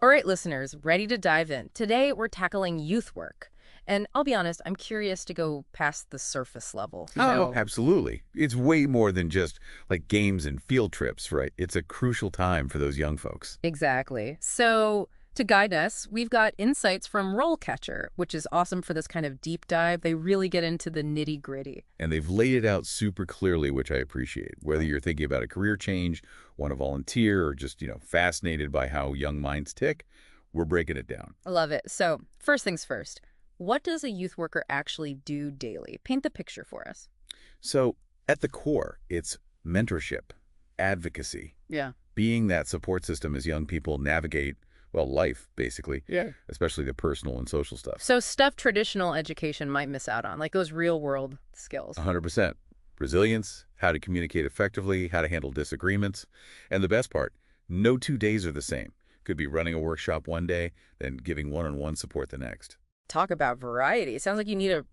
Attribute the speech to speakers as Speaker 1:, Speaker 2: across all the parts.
Speaker 1: All right, listeners, ready to dive in. Today, we're tackling youth work. And I'll be honest, I'm curious to go past the surface level.
Speaker 2: Oh, absolutely. It's way more than just like games and field trips, right? It's a crucial time for those young folks.
Speaker 1: Exactly. So, to guide us, we've got insights from RoleCatcher, which is awesome for this kind of deep dive. They really get into the nitty-gritty.
Speaker 2: And they've laid it out super clearly, which I appreciate. Whether you're thinking about a career change, want to volunteer, or just, fascinated by how young minds tick, we're breaking it down.
Speaker 1: I love it. So, first things first, what does a youth worker actually do daily? Paint the picture for us.
Speaker 2: So at the core, it's mentorship, advocacy,
Speaker 1: Yeah.
Speaker 2: being that support system as young people navigate, well, life, basically,
Speaker 1: Yeah.
Speaker 2: especially the personal and social stuff.
Speaker 1: So, stuff traditional education might miss out on, like those real-world skills.
Speaker 2: 100%. Resilience, how to communicate effectively, how to handle disagreements. And the best part, no 2 days are the same. Could be running a workshop one day, then giving one-on-one support the next.
Speaker 1: Talk about variety. It sounds like you need a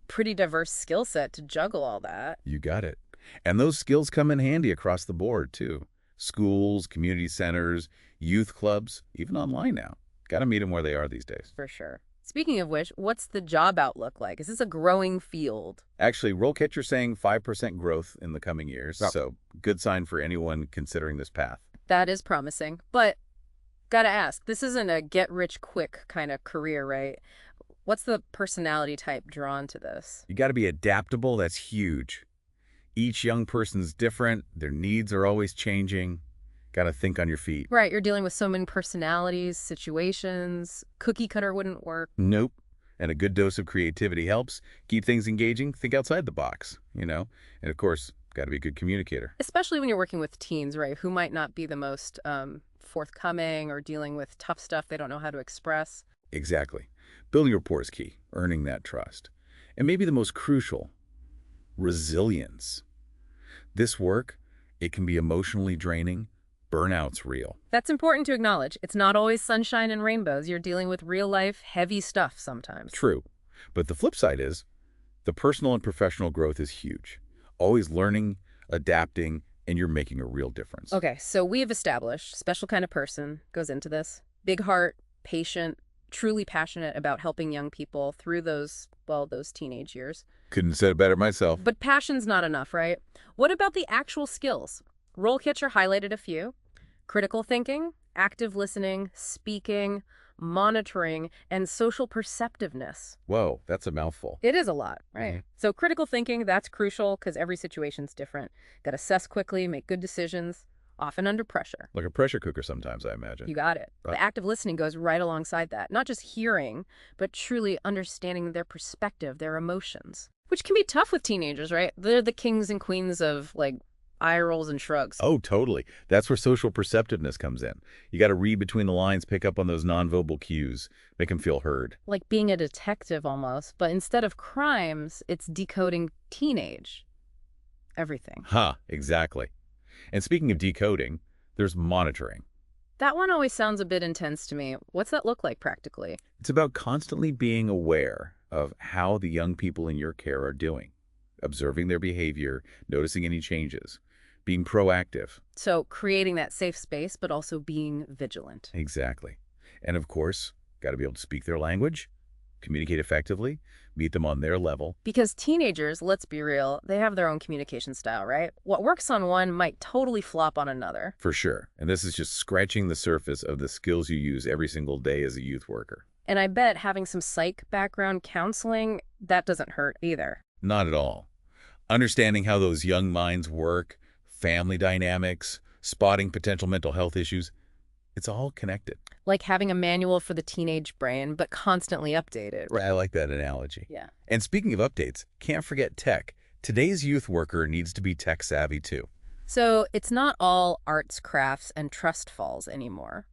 Speaker 1: pretty diverse skill set to juggle all that.
Speaker 2: You got it. And those skills come in handy across the board, too. Schools, community centers, youth clubs, even online now. Got to meet them where they are these days.
Speaker 1: For sure. Speaking of which, what's the job outlook like? Is this a growing field?
Speaker 2: Actually, RoleCatcher's saying 5% growth in the coming years,
Speaker 1: Yep.
Speaker 2: so good sign for anyone considering this path.
Speaker 1: That is promising. But gotta ask, this isn't a get-rich-quick kind of career, right? What's the personality type drawn to this?
Speaker 2: You got to be adaptable. That's huge. Each young person's different. Their needs are always changing. Got to think on your feet.
Speaker 1: Right, you're dealing with so many personalities, situations. Cookie cutter wouldn't work.
Speaker 2: Nope. And a good dose of creativity helps. Keep things engaging. Think outside the box. And of course, got to be a good communicator.
Speaker 1: Especially when you're working with teens, right, who might not be the most forthcoming or dealing with tough stuff they don't know how to express.
Speaker 2: Exactly. Building rapport is key. Earning that trust. And maybe the most crucial, resilience. This work, it can be emotionally draining. Burnout's real.
Speaker 1: That's important to acknowledge. It's not always sunshine and rainbows. You're dealing with real-life, heavy stuff sometimes.
Speaker 2: True. But the flip side is the personal and professional growth is huge. Always learning, adapting, and you're making a real difference.
Speaker 1: Okay, so we have established special kind of person goes into this. Big heart, patient, truly passionate about helping young people through those teenage years.
Speaker 2: Couldn't have said it better myself.
Speaker 1: But passion's not enough, right? What about the actual skills? RoleCatcher highlighted a few. Critical thinking, active listening, speaking, monitoring, and social perceptiveness.
Speaker 2: Whoa, that's a mouthful.
Speaker 1: It is a lot, right?
Speaker 2: Mhm.
Speaker 1: So critical thinking, that's crucial because every situation's different. Got to assess quickly, make good decisions, often under pressure.
Speaker 2: Like a pressure cooker sometimes, I imagine.
Speaker 1: You got it.
Speaker 2: Right.
Speaker 1: The active listening goes right alongside that. Not just hearing, but truly understanding their perspective, their emotions, which can be tough with teenagers, right? They're the kings and queens of, eye rolls and shrugs.
Speaker 2: Oh, totally. That's where social perceptiveness comes in. You got to read between the lines, pick up on those nonverbal cues, make them feel heard.
Speaker 1: Like being a detective almost, but instead of crimes, it's decoding teenage. Everything.
Speaker 2: Exactly. And speaking of decoding, there's monitoring.
Speaker 1: That one always sounds a bit intense to me. What's that look like practically?
Speaker 2: It's about constantly being aware of how the young people in your care are doing, observing their behavior, noticing any changes, being proactive.
Speaker 1: So creating that safe space, but also being vigilant.
Speaker 2: Exactly. And of course, got to be able to speak their language, communicate effectively, meet them on their level.
Speaker 1: Because teenagers, let's be real, they have their own communication style, right? What works on one might totally flop on another.
Speaker 2: For sure. And this is just scratching the surface of the skills you use every single day as a youth worker.
Speaker 1: And I bet having some psych background counseling, that doesn't hurt either.
Speaker 2: Not at all. Understanding how those young minds work, family dynamics, spotting potential mental health issues, it's all connected.
Speaker 1: Like having a manual for the teenage brain, but constantly updated.
Speaker 2: Right, I like that analogy.
Speaker 1: Yeah.
Speaker 2: And speaking of updates, can't forget tech. Today's youth worker needs to be tech savvy too.
Speaker 1: So it's not all arts, crafts, and trust falls anymore.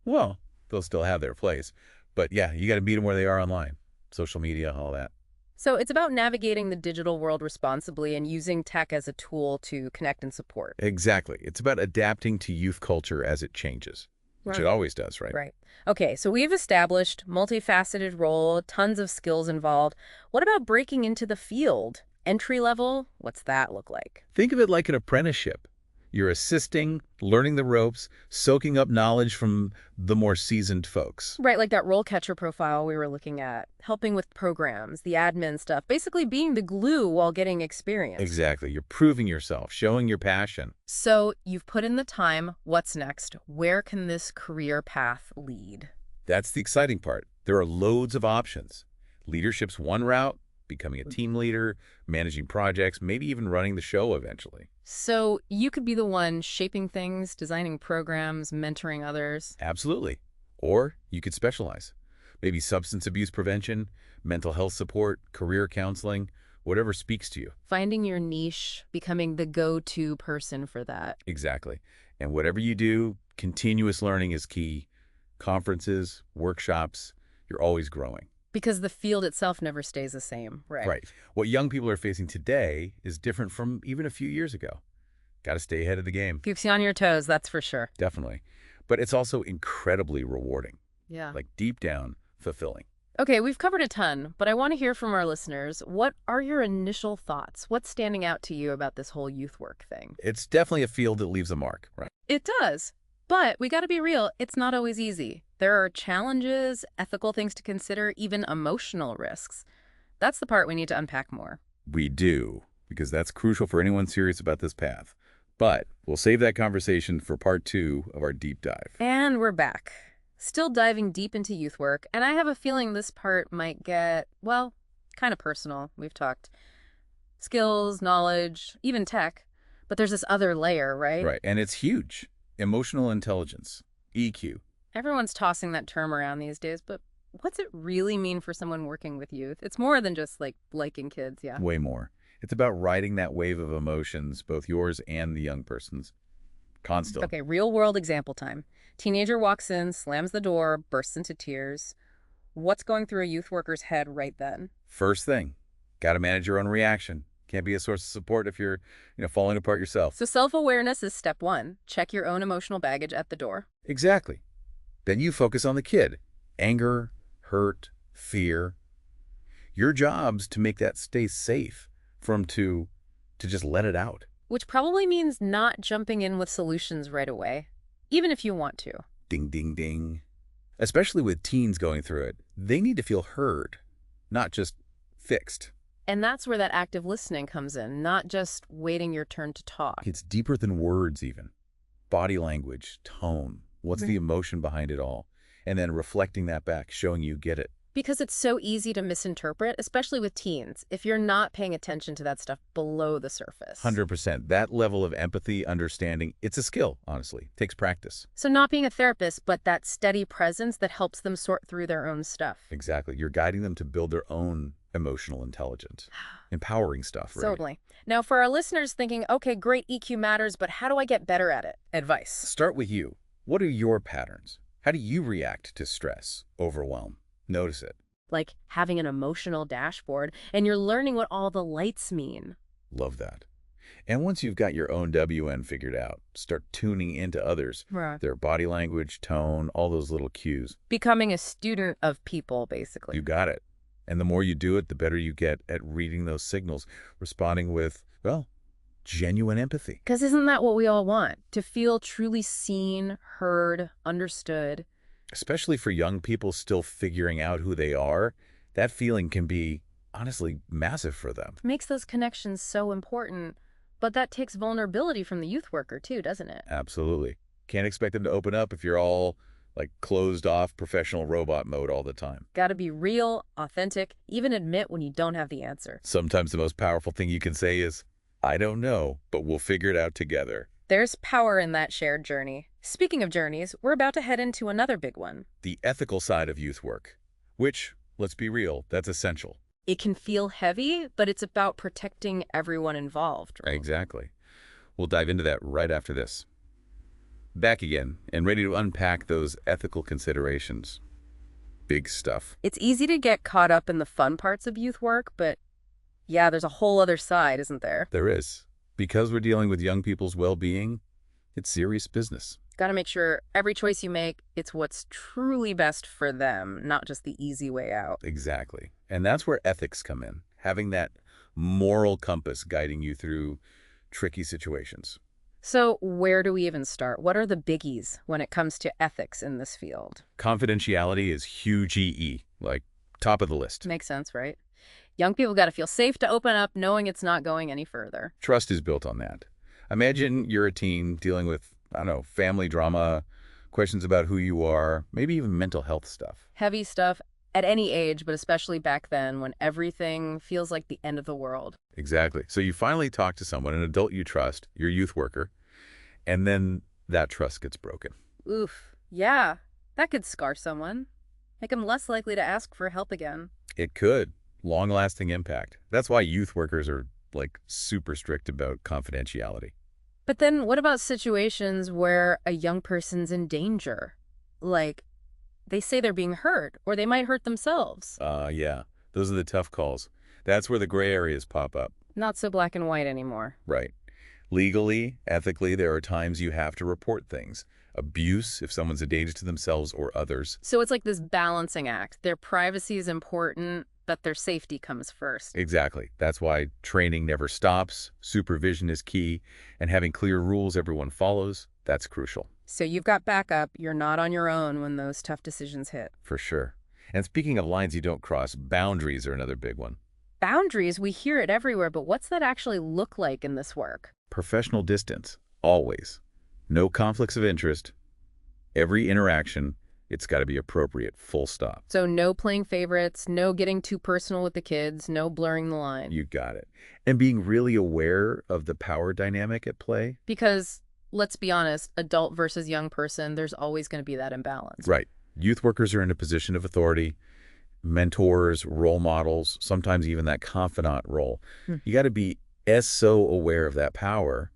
Speaker 2: Well, they'll still have their place. But yeah, you got to meet them where they are online. Social media, all that.
Speaker 1: So it's about navigating the digital world responsibly and using tech as a tool to connect and support.
Speaker 2: Exactly. It's about adapting to youth culture as it changes, which it always does, right?
Speaker 1: Right. Okay, so we've established multifaceted role, tons of skills involved. What about breaking into the field? Entry level? What's that look like?
Speaker 2: Think of it like an apprenticeship. You're assisting, learning the ropes, soaking up knowledge from the more seasoned folks.
Speaker 1: Right, like that role catcher profile we were looking at, helping with programs, the admin stuff, basically being the glue while getting experience.
Speaker 2: Exactly. You're proving yourself, showing your passion.
Speaker 1: So you've put in the time. What's next? Where can this career path lead?
Speaker 2: That's the exciting part. There are loads of options. Leadership's one route, becoming a team leader, managing projects, maybe even running the show eventually.
Speaker 1: So you could be the one shaping things, designing programs, mentoring others.
Speaker 2: Absolutely. Or you could specialize. Maybe substance abuse prevention, mental health support, career counseling, whatever speaks to you.
Speaker 1: Finding your niche, becoming the go-to person for that.
Speaker 2: Exactly. And whatever you do, continuous learning is key. Conferences, workshops, you're always growing.
Speaker 1: Because the field itself never stays the same, right?
Speaker 2: Right. What young people are facing today is different from even a few years ago. Got to stay ahead of the game.
Speaker 1: Keeps you on your toes, that's for sure.
Speaker 2: Definitely. But it's also incredibly rewarding,
Speaker 1: Yeah.
Speaker 2: like deep down fulfilling.
Speaker 1: Okay, we've covered a ton, but I want to hear from our listeners. What are your initial thoughts? What's standing out to you about this whole youth work thing?
Speaker 2: It's definitely a field that leaves a mark, right?
Speaker 1: It does. But we got to be real, it's not always easy. There are challenges, ethical things to consider, even emotional risks. That's the part we need to unpack more.
Speaker 2: We do, because that's crucial for anyone serious about this path. But we'll save that conversation for part 2 of our deep dive.
Speaker 1: And we're back. Still diving deep into youth work, and I have a feeling this part might get, well, kind of personal. We've talked skills, knowledge, even tech, but there's this other layer, right?
Speaker 2: Right, and it's huge. Emotional intelligence, EQ.
Speaker 1: Everyone's tossing that term around these days, but what's it really mean for someone working with youth? It's more than just like liking kids, yeah.
Speaker 2: Way more. It's about riding that wave of emotions, both yours and the young person's, constantly.
Speaker 1: Okay, real world example time. Teenager walks in, slams the door, bursts into tears. What's going through a youth worker's head right then?
Speaker 2: First thing, got to manage your own reaction. Can't be a source of support if you're, falling apart yourself.
Speaker 1: So self-awareness is step 1. Check your own emotional baggage at the door.
Speaker 2: Exactly. Then you focus on the kid. Anger, hurt, fear. Your job's to make that stay safe for him to just let it out.
Speaker 1: Which probably means not jumping in with solutions right away, even if you want to.
Speaker 2: Ding, ding, ding. Especially with teens going through it, they need to feel heard, not just fixed.
Speaker 1: And that's where that active listening comes in, not just waiting your turn to talk.
Speaker 2: It's deeper than words even. Body language, tone, what's the emotion behind it all? And then reflecting that back, showing you get it.
Speaker 1: Because it's so easy to misinterpret, especially with teens, if you're not paying attention to that stuff below the surface.
Speaker 2: 100%. That level of empathy, understanding, it's a skill, honestly. Takes practice.
Speaker 1: So not being a therapist, but that steady presence that helps them sort through their own stuff.
Speaker 2: Exactly. You're guiding them to build their own emotional intelligence. Empowering stuff, right?
Speaker 1: Totally. Now, for our listeners thinking, okay, great, EQ matters, but how do I get better at it? Advice.
Speaker 2: Start with you. What are your patterns? How do you react to stress, overwhelm? Notice it.
Speaker 1: Like having an emotional dashboard, and you're learning what all the lights mean.
Speaker 2: Love that. And once you've got your own WN figured out, start tuning into others.
Speaker 1: Right.
Speaker 2: Their body language, tone, all those little cues.
Speaker 1: Becoming a student of people, basically.
Speaker 2: You got it. And the more you do it, the better you get at reading those signals, responding with, well, genuine empathy.
Speaker 1: Because isn't that what we all want? To feel truly seen, heard, understood.
Speaker 2: Especially for young people still figuring out who they are, that feeling can be, honestly, massive for them.
Speaker 1: Makes those connections so important. But that takes vulnerability from the youth worker too, doesn't it?
Speaker 2: Absolutely. Can't expect them to open up if you're all like closed off professional robot mode all the time.
Speaker 1: Gotta be real, authentic, even admit when you don't have the answer.
Speaker 2: Sometimes the most powerful thing you can say is, I don't know, but we'll figure it out together.
Speaker 1: There's power in that shared journey. Speaking of journeys, we're about to head into another big one.
Speaker 2: The ethical side of youth work, which, let's be real, that's essential.
Speaker 1: It can feel heavy, but it's about protecting everyone involved. Right?
Speaker 2: Exactly. We'll dive into that right after this. Back again and ready to unpack those ethical considerations. Big stuff.
Speaker 1: It's easy to get caught up in the fun parts of youth work, but yeah, there's a whole other side, isn't there?
Speaker 2: There is. Because we're dealing with young people's well-being, it's serious business.
Speaker 1: Got to make sure every choice you make, it's what's truly best for them, not just the easy way out.
Speaker 2: Exactly. And that's where ethics come in, having that moral compass guiding you through tricky situations.
Speaker 1: So where do we even start? What are the biggies when it comes to ethics in this field?
Speaker 2: Confidentiality is huge EE, like top of the list.
Speaker 1: Makes sense, right? Young people got to feel safe to open up knowing it's not going any further.
Speaker 2: Trust is built on that. Imagine you're a teen dealing with, I don't know, family drama, questions about who you are, maybe even mental health stuff.
Speaker 1: Heavy stuff at any age, but especially back then when everything feels like the end of the world.
Speaker 2: Exactly. So you finally talk to someone, an adult you trust, your youth worker, and then that trust gets broken.
Speaker 1: Oof. Yeah, that could scar someone. Make them less likely to ask for help again.
Speaker 2: It could. Long-lasting impact. That's why youth workers are, like, super strict about confidentiality.
Speaker 1: But then what about situations where a young person's in danger? Like, they say they're being hurt, or they might hurt themselves.
Speaker 2: Yeah. Those are the tough calls. That's where the gray areas pop up.
Speaker 1: Not so black and white anymore.
Speaker 2: Right. Legally, ethically, there are times you have to report things. Abuse, if someone's a danger to themselves or others.
Speaker 1: So it's like this balancing act. Their privacy is important, but their safety comes first.
Speaker 2: Exactly. That's why training never stops, supervision is key, and having clear rules everyone follows, that's crucial.
Speaker 1: So you've got backup. You're not on your own when those tough decisions hit.
Speaker 2: For sure. And speaking of lines you don't cross, boundaries are another big one.
Speaker 1: Boundaries, we hear it everywhere, but what's that actually look like in this work?
Speaker 2: Professional distance, always. No conflicts of interest. Every interaction, it's got to be appropriate, full stop.
Speaker 1: So no playing favorites, no getting too personal with the kids, no blurring the line.
Speaker 2: You got it. And being really aware of the power dynamic at play.
Speaker 1: Because, let's be honest, adult versus young person, there's always going to be that imbalance.
Speaker 2: Right. Youth workers are in a position of authority, mentors, role models, sometimes even that confidant role. You got to be so aware of that power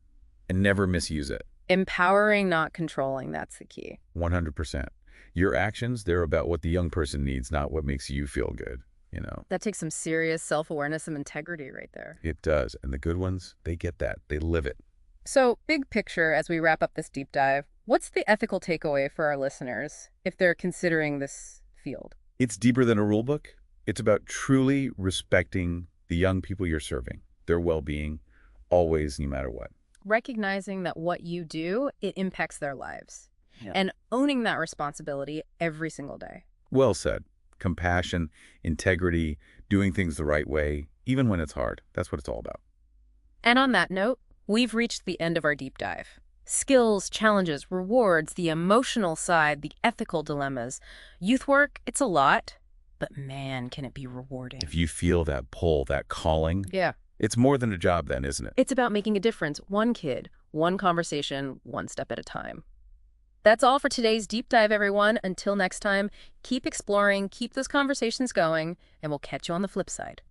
Speaker 2: and never misuse it.
Speaker 1: Empowering, not controlling, that's the key.
Speaker 2: 100%. Your actions, they're about what the young person needs, not what makes you feel good, you know.
Speaker 1: That takes some serious self-awareness and integrity right there.
Speaker 2: It does. And the good ones, they get that. They live it.
Speaker 1: So, big picture, as we wrap up this deep dive, what's the ethical takeaway for our listeners if they're considering this field?
Speaker 2: It's deeper than a rule book. It's about truly respecting the young people you're serving, their well-being, always, no matter what.
Speaker 1: Recognizing that what you do, it impacts their lives. Yeah. And owning that responsibility every single day.
Speaker 2: Well said. Compassion, integrity, doing things the right way, even when it's hard. That's what it's all about.
Speaker 1: And on that note, we've reached the end of our deep dive. Skills, challenges, rewards, the emotional side, the ethical dilemmas. Youth work, it's a lot, but man, can it be rewarding.
Speaker 2: If you feel that pull, that calling,
Speaker 1: yeah,
Speaker 2: it's more than a job then, isn't it?
Speaker 1: It's about making a difference, one kid, one conversation, one step at a time. That's all for today's deep dive, everyone. Until next time, keep exploring, keep those conversations going, and we'll catch you on the flip side.